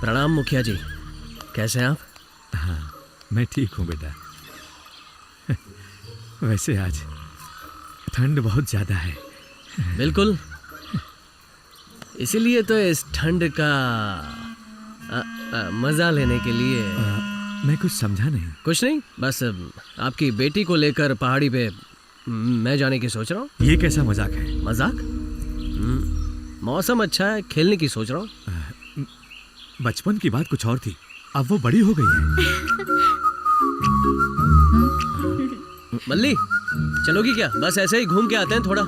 प्रणाम मुखिया जी, कैसे हैं आप? हाँ, मैं ठीक हूँ बेटा। वैसे आज ठंड बहुत ज्यादा है। बिल्कुल, इसीलिए तो इस ठंड का मजा लेने के लिए मैं कुछ समझा नहीं। कुछ नहीं, बस आपकी बेटी को लेकर पहाड़ी पे मैं जाने की सोच रहा हूँ। ये कैसा मजाक है? मजाक? मौसम अच्छा है, खेलने की सोच रहा हूँ। बचपन की बात कुछ और थी, अब वो बड़ी हो गई है। मल्ली, चलोगी क्या? बस ऐसे ही घूम के आते हैं थोड़ा।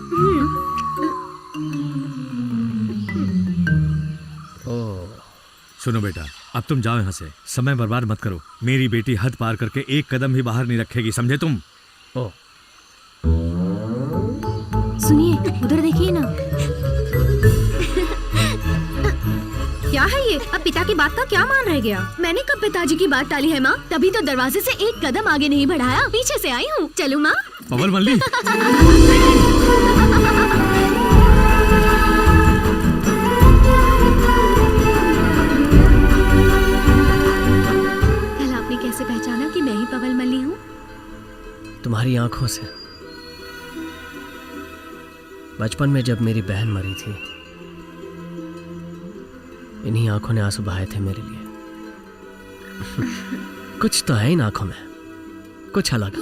सुनो बेटा, अब तुम जाओ यहाँ से, समय बर्बाद मत करो। मेरी बेटी हद पार करके एक कदम भी बाहर नहीं रखेगी, समझे तुम? सुनिए, उधर देखिए ना। क्या है ये? अब पिता की बात का क्या मान रह गया? मैंने कब पिताजी की बात टाली है माँ? तभी तो दरवाजे से एक कदम आगे नहीं बढ़ाया, पीछे से आई हूँ। चलो माँ। पवन मल्ली। कल आपने कैसे पहचाना कि मैं ही पवन मल्ली हूँ? तुम्हारी आंखों से। बचपन में जब मेरी बहन मरी थी, इन्हीं आंखों ने आंसू बहाए थे मेरे लिए। कुछ तो है इन आंखों में, कुछ अलग।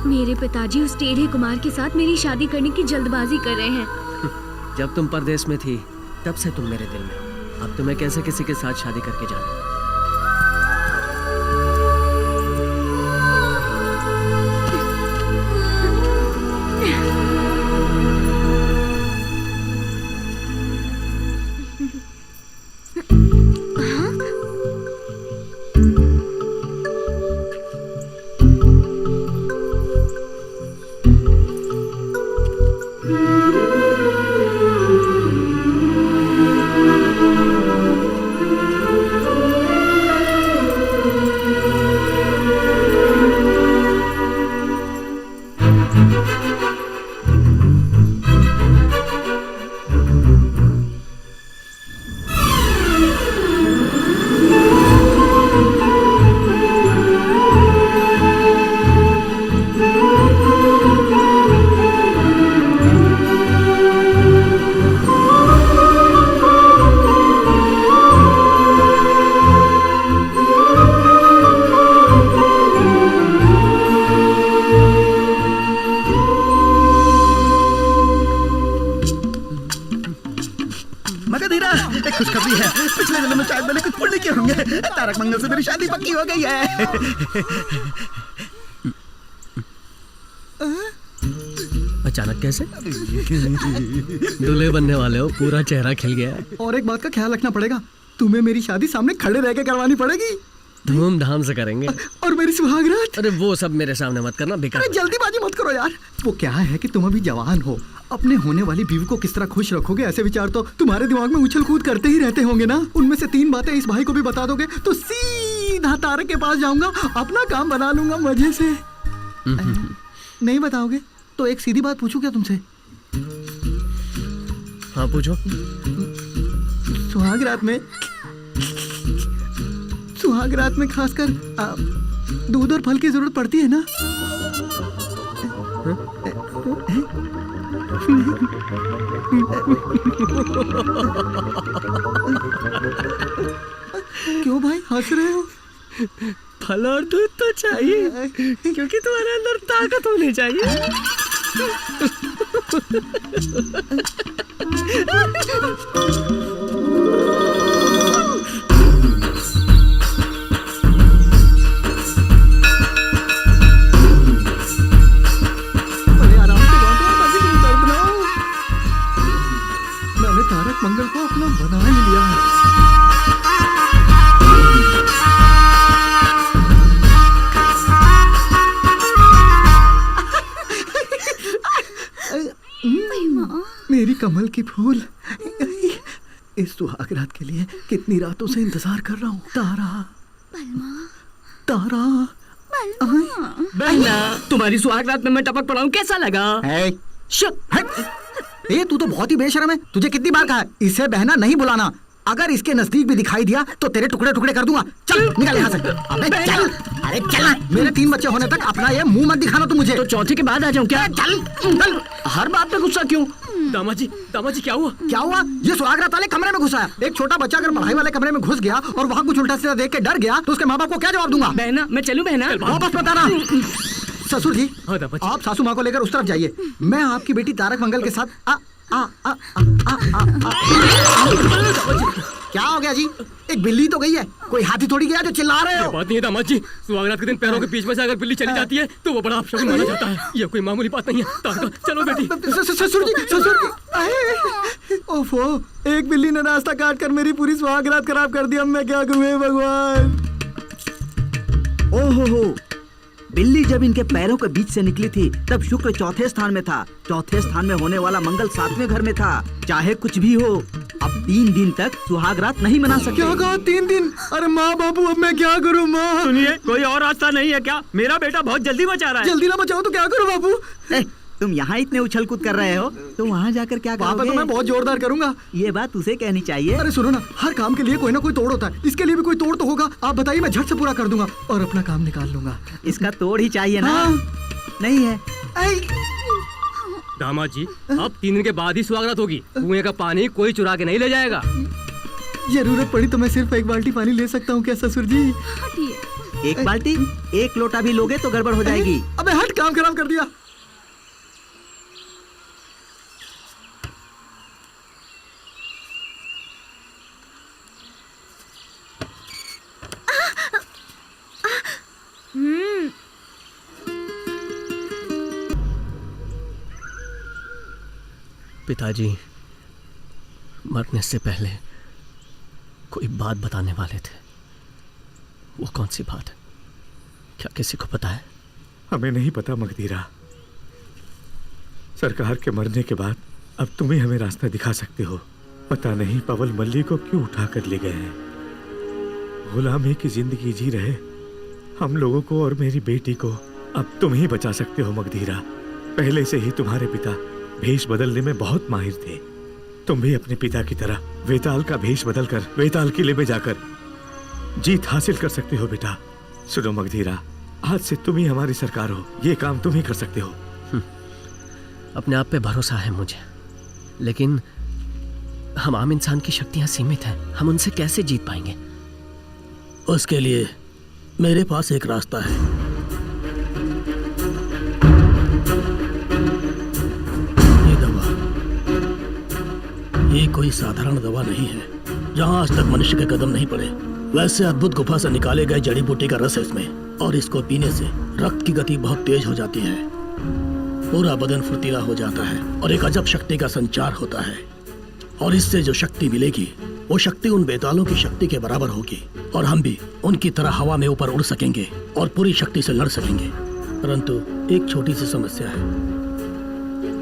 मेरे पिताजी उस टेढ़े कुमार के साथ मेरी शादी करने की जल्दबाजी कर रहे हैं। जब तुम परदेश में थी, तब से तुम मेरे दिल में हो। अब तुम्हें कैसे किसी के साथ शादी करके जाना? तारक मंगल से मेरी शादी पक्की हो गई है। अचानक कैसे? दूल्हे बनने वाले हो, पूरा चेहरा खिल गया है। और एक बात का ख्याल रखना पड़ेगा, तुम्हें मेरी शादी सामने खड़े रह के करवानी पड़ेगी। धूमधाम से करेंगे। और मेरी सुहागरात? अरे वो सब मेरे सामने मत करना, बेकार। अरे जल्दीबाजी मत करो यार। वो क्या है कि तुम अभी जवान हो, अपने होने वाली बीवी को किस तरह खुश रखोगे, ऐसे विचार तो तुम्हारे दिमाग में उछल कूद करते ही रहते होंगे ना। उनमें से 3 बातें इस भाई को भी बता दोगे तो सीधा तारक के पास जाऊंगा, अपना काम बना लूंगा मजे से। नहीं बताओगे तो एक सीधी बात पूछूं क्या तुमसे? हाँ पूछो। सुहाग रात में खासकर दूध और फल की जरूरत पड़ती है ना? क्यों भाई हंस रहे हो? फल और दूध तो चाहिए, क्योंकि तुम्हारे अंदर ताकत होनी चाहिए। मैंने तारक मंगल को अपना बना ही लिया। मेरी कमल की फूल, इस सुहाग रात के लिए कितनी रातों से इंतजार कर रहा हूँ। तारा बहना, तुम्हारी सुहाग रात में मैं टपक पड़ा हूँ, कैसा लगा? तू तो बहुत ही बेशर्म है। तुझे कितनी बार कहा इसे बहना नहीं बुलाना। अगर इसके नजदीक भी दिखाई दिया तो तेरे टुकड़े टुकड़े कर दूंगा। चल निकल यहाँ से। अबे चल, अरे चल ना। मेरे 3 बच्चे होने तक अपना ये मुंह मत दिखाना तू मुझे। तो चौथे के बाद आ जाऊं क्या? चल चल। हर बात पे गुस्सा क्यों? दामाद जी क्या हुआ? क्या हुआ? ये सुहागरात वाले कमरे में घुसा है। एक छोटा बच्चा अगर पढ़ाई वाले कमरे में घुस गया और वहाँ कुछ उल्टा सीधा देख के डर गया तो उसके माँ बाप को क्या जवाब दूंगा? बहना, मैं चलूं बहना? वापस बताना। ससुर जी, हाँ दामाद जी। आप सासू माँ को लेकर उस तरफ जाइए। मैं आपकी बेटी तारक मंगल के साथ क्या हो गया जी? एक बिल्ली तो गई है, कोई हाथी थोड़ी गया जो चिल्ला रहे हो। बात नहीं है दामाद जी, सुहागरात के दिन पैरों के बीच में से अगर बिल्ली चली जाती है तो वो बड़ा अपशगुन माना जाता है। ये कोई मामूली बात नहीं है। तारका, चलो बेटी। ससुर जी। ओफो, एक बिल्ली ने रास्ता काट कर मेरी पूरी सुहागरात खराब कर दी। अब मैं क्या करूं हे भगवान। ओहो, बिल्ली जब इनके पैरों के बीच से निकली थी तब शुक्र चौथे स्थान में था, चौथे स्थान में होने वाला मंगल 7वें घर में था। चाहे कुछ भी हो, अब 3 दिन तक सुहागरात नहीं मना सकते। क्या कहा 3 दिन? अरे माँ बापू, अब मैं क्या करूँ माँ? सुनिए, कोई और रास्ता नहीं है क्या? मेरा बेटा बहुत जल्दी बचा रहा है। जल्दी ना बचाओ तो क्या करूँ बापू? तुम यहाँ इतने उछल कूद कर रहे हो तो वहाँ जाकर क्या वहाँ पे करोगे? तो मैं बहुत जोरदार करूंगा। ये बात उसे कहनी चाहिए। अरे सुनो ना, हर काम के लिए कोई ना कोई तोड़ होता है। इसके लिए भी कोई तोड़ तो होगा। आप बताइए, मैं झट से पूरा कर दूंगा और अपना काम निकाल लूंगा। इसका तोड़ ही चाहिए ना? हाँ। नहीं है। दामाद जी, अब 3 दिन के बाद ही सुहागरात होगी। कुएं का पानी कोई चुरा के नहीं ले जाएगा। जरूरत पड़ी तो मैं सिर्फ 1 बाल्टी पानी ले सकता हूँ क्या ससुर जी? 1 बाल्टी? 1 लोटा भी लोगे तो गड़बड़ हो जाएगी। अबे हट, काम खराब कर दिया। पिताजी मरने से पहले कोई बात बताने वाले थे। वो कौन सी बात है? क्या किसी को पता है? हमें नहीं पता मगधीरा। सरकार के मरने के बाद अब तुम ही हमें रास्ता दिखा सकते हो। पता नहीं पवल मल्ली को क्यों उठा कर ले गए हैं। गुलामी की जिंदगी जी रहे हम लोगों को और मेरी बेटी को अब तुम ही बचा सकते हो मगधीरा। पहले से ही तुम्हारे पिता भेष बदलने में बहुत माहिर थे। तुम भी अपने पिता की तरह वेताल का भेष बदलकर वेताल किले में जाकर जीत हासिल कर सकते हो बेटा। सुनो मगधीरा, आज से तुम ही हमारी सरकार हो। ये काम तुम ही कर सकते हो। अपने आप पे भरोसा है मुझे, लेकिन हम आम इंसान की शक्तियां सीमित हैं। हम उनसे कैसे जीत पाएंगे? उसके लिए मेरे पास एक रास्ता है। ये दवा, ये कोई साधारण दवा नहीं है। जहां आज तक मनुष्य के कदम नहीं पड़े, वैसे अद्भुत गुफा से निकाले गए जड़ी बूटी का रस है इसमें, और इसको पीने से रक्त की गति बहुत तेज हो जाती है, पूरा बदन फुर्तीला हो जाता है और एक अजब शक्ति का संचार होता है। और इससे जो शक्ति मिलेगी वो शक्ति उन बेतालों की शक्ति के बराबर होगी और हम भी उनकी तरह हवा में ऊपर उड़ सकेंगे और पूरी शक्ति से लड़ सकेंगे। परंतु एक छोटी सी समस्या है।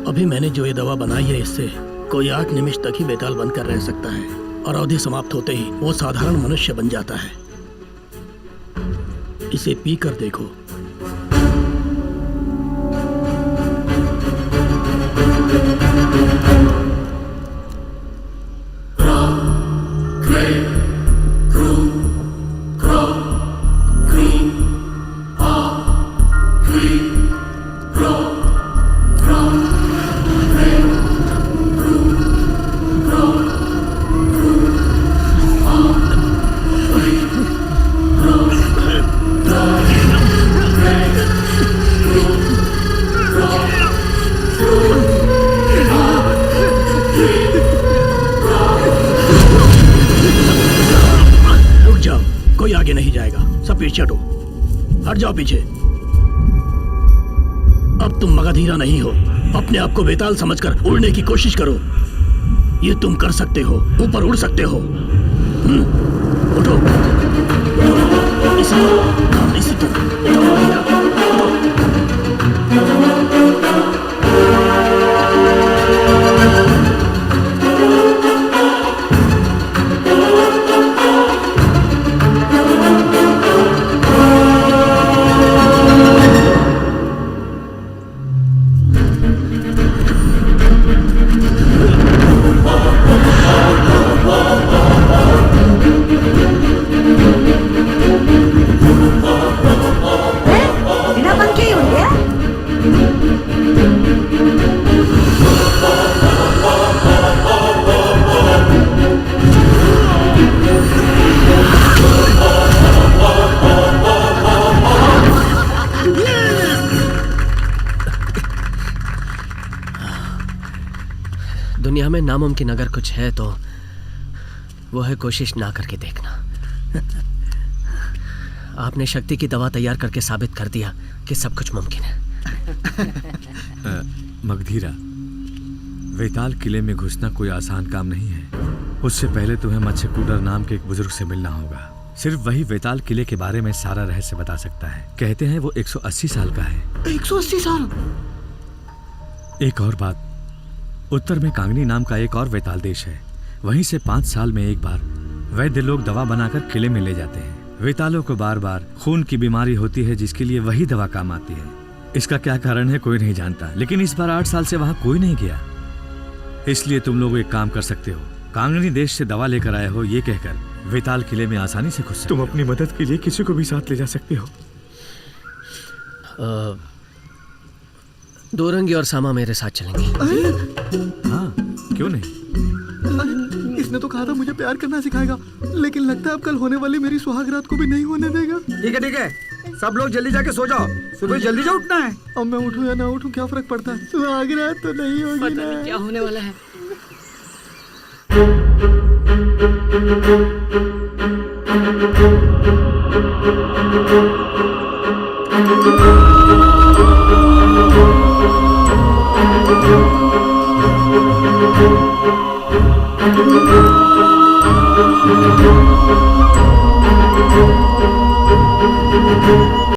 अभी मैंने जो ये दवा बनाई है, इससे कोई 8 निमिष तक ही बेताल बनकर रह सकता है और अवधि समाप्त होते ही वो साधारण मनुष्य बन जाता है। इसे पीकर देखो। हट जाओ पीछे। अब तुम मगधीरा नहीं हो। अपने आप को बेताल समझकर उड़ने की कोशिश करो। ये तुम कर सकते हो, ऊपर उड़ सकते हो। उठो, इसी दुनिया में नामुमकिन अगर कुछ है तो वो है कोशिश ना करके देखना। आपने शक्ति की दवा तैयार करके साबित कर दिया कि सब कुछ मुमकिन है। मगधीरा, वेताल किले में घुसना कोई आसान काम नहीं है। उससे पहले तुम्हें मत्स्यकूटर नाम के एक बुजुर्ग से मिलना होगा। सिर्फ वही वेताल किले के बारे में सारा रहस्य बता सकता है। कहते हैं वो 180 साल का है। 180 साल? एक और बात, उत्तर में कांगनी नाम का एक और वेताल देश है। वहीं से 5 साल में एक बार वैद्य लोग दवा बनाकर किले में ले जाते हैं। वेतालों को बार बार खून की बीमारी होती है, जिसके लिए वही दवा काम आती है। इसका क्या कारण है कोई नहीं जानता, लेकिन इस बार 8 साल से वहां कोई नहीं गया। इसलिए तुम लोग एक काम कर सकते हो, कांगनी देश से दवा लेकर आए हो ये कहकर वेताल किले में आसानी से घुस सकते तुम हो। अपनी मदद के लिए किसी को भी साथ ले जा सकते हो। दोरंगी और सामा मेरे साथ चलेंगे। हाँ, क्यों नहीं? इसने तो कहा था मुझे प्यार करना सिखाएगा, लेकिन लगता है अब कल होने वाली मेरी सुहागरात को भी नहीं होने देगा। ठीक है, सब लोग जल्दी जाके सो जाओ, सुबह जल्दी जा उठना है। अब मैं उठूं या ना उठूं क्या फर्क पड़ता है, सुहागरात तो नहीं होगी पता ना। नहीं क्या होने वाला है।